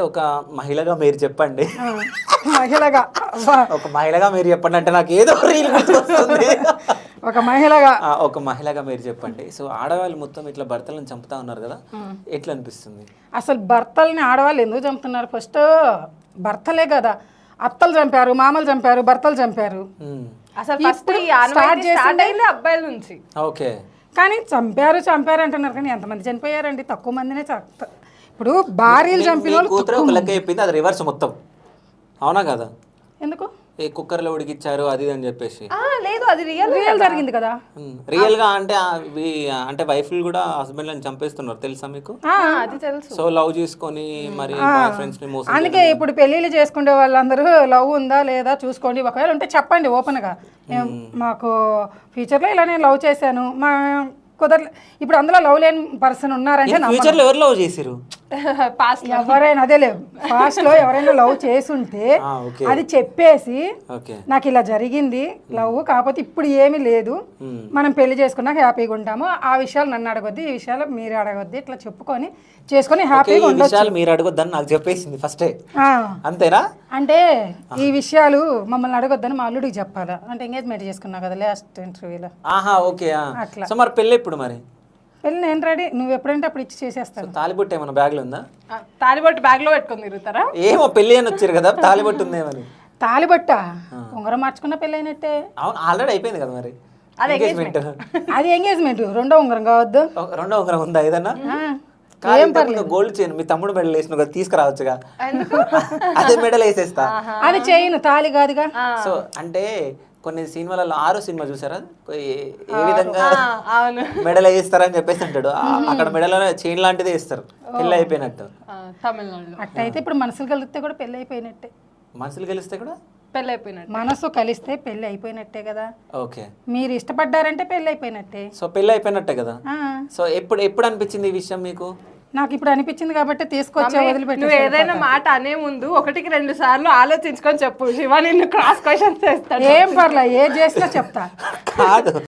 ఒక మహిళగా మీరు చెప్పండి. మహిళగా ఒక మహిళగా మీరు చెప్పండి అంటే నాకు ఏదో రీల్ గుర్తొస్తుంది. ఒక మహిళగా ఒక మహిళగా మీరు చెప్పండి. సో ఆడవాళ్ళు మొత్తం ఇట్లా భర్తలను చంపుతా ఉన్నారు కదా, ఎట్లా అనిపిస్తుంది? అసలు భర్తల్ని ఆడవాళ్ళు ఎందుకు చంపుతున్నారు? ఫస్ట్ భర్తలే కదా, అత్తలు చంపారు, మామలు చంపారు, భర్తలు చంపారు. అసలు ఫస్ట్ స్టార్ట్ చేసింది అబ్బాయిల నుంచి. ఓకే, కానీ చంపారు అంటున్నారు, కానీ ఎంతమంది చనిపోయారండి? తక్కువ మందినే. ఇప్పుడు భార్యలు చంపిన వాళ్ళు కూతురు ఒక లెక్క చెప్పింది, అది రివర్స్ మొత్తం, అవునా కదా? ఎందుకు ఏ కుక్కర్లో ఉడికిచ్చారు అది అని చెప్పేసి. లేదు, అది రియల్ జరిగింది కదా. రియల్ గా అంటే అంటే వైఫ్లు కూడా హస్బెండ్లను చంపేస్తున్నారు, తెలుసా మీకు? అది తెలుసు. సో లవ్ చేసుకొని మరి బాయ్ ఫ్రెండ్స్ ని మోసం. అందుకే ఇప్పుడు పెళ్లిళ్ళు చేసుకునే వాళ్ళందరూ లవ్ ఉందా లేదా చూసుకోండి, ఒకవేళ ఉంటే చెప్పండి ఓపెన్ గా. మాకు ఫ్యూచర్ లో ఇలానే లవ్ చేశాను, మా కుదరలే. ఇప్పుడు అందులో లవ్ లేని పర్సన్ ఉన్నారంటే ఫ్యూచర్ లో ఎవరు లవ్ చేసిరు? పాస్ట్ ఎవరైనా అదే లేదు, పాస్ట్ లో ఎవరైనా లవ్ చేసుంటే అది చెప్పేసి నాకు ఇలా జరిగింది లవ్, కాకపోతే ఇప్పుడు ఏమీ లేదు, మనం పెళ్లి చేసుకున్నాక హ్యాపీగా ఉంటాము, ఆ విషయాలు నన్ను అడగొద్ది, ఈ విషయాలు మీరు అడగొద్ది, ఇట్లా చెప్పుకొని చేసుకొని హ్యాపీగా ఉండొచ్చు. మీరు అడగొద్దని నాకు చెప్పేసింది ఫస్టే, అంతేనా? అంటే ఈ విషయాలు మమ్మల్ని అడగొద్దని మా అల్లుడికి చెప్పాలా అంటే ఎంగేజ్మెంట్ చేసుకున్నావు కదా లాస్ట్ ఇంటర్వ్యూలో. ఆహా, ఓకే. అట్లా. సో మరి పెళ్ళి ఎప్పుడు? మరి పెళ్ళి నేను రెడీ, నువ్వు ఎప్పుడంటే అప్పుడు ఇచ్చి చేసేస్తాను. తాలిబొట్టు ఏమన్నా బ్యాగ్ లో ఉందా? తాలిబొట్టు బ్యాగ్ లో పెట్టుకొని తిరుగుతారా? ఏమో పెళ్లి అని వచ్చారు కదా, తాలిబొట్టు ఉందేమని. తాలిబొట్ట ఉంగరం మార్చుకున్న పెళ్ళి అయినట్టే. అవును, ఆల్రెడీ అయిపోయింది కదా మరి ఎంగేజ్మెంట్. అది ఎంగేజ్మెంట్, రెండో ఉంగరం కావద్దు? రెండో ఉంగరం ఉందా ఏదన్నా? గోల్డ్ చైన్ మీ తమ్ముడు మెడల్ వేసిన కదా, తీసుకురావచ్చుగా. అదే మెడల్ వేసేస్తా. అది చేయను, తాలి కాదుగా. సో అంటే కొన్ని సినిమాలలో 6 సినిమా చూసారా, ఏ విధంగా మెడల్ వేస్తారని చెప్పేసి అంటాడు, అక్కడ మెడల్ చైన్ లాంటిది వేస్తారు పెళ్ళి అయిపోయినట్టు. తమిళనాడులో అట్టయితే ఇప్పుడు మనసులు కలిస్తే కూడా పెళ్ళి అయిపోయినట్టే. మనసులు కలిస్తే కూడా పెళ్ళి అయిపోయినట్టు. మనసు కలిస్తే పెళ్ళి అయిపోయినట్టే కదా. ఓకే, మీరు ఇష్టపడ్డారంటే పెళ్ళి అయిపోయినట్టే. సో పెళ్ళి అయిపోయినట్టే కదా. సో ఎప్పుడు అనిపించింది ఈ విషయం మీకు? నాకు ఇప్పుడు అనిపించింది కాబట్టి తీసుకొచ్చా, వదిలిపెట్టి. నువ్వు ఏదైనా మాట అనే ముందు 1-2 సార్లు ఆలోచించుకొని చెప్పు, శివ నిన్ను క్రాస్ క్వశ్చన్స్ చేస్తాడు. ఏం పర్లే, ఏది చేసినా చెప్తా. కాదు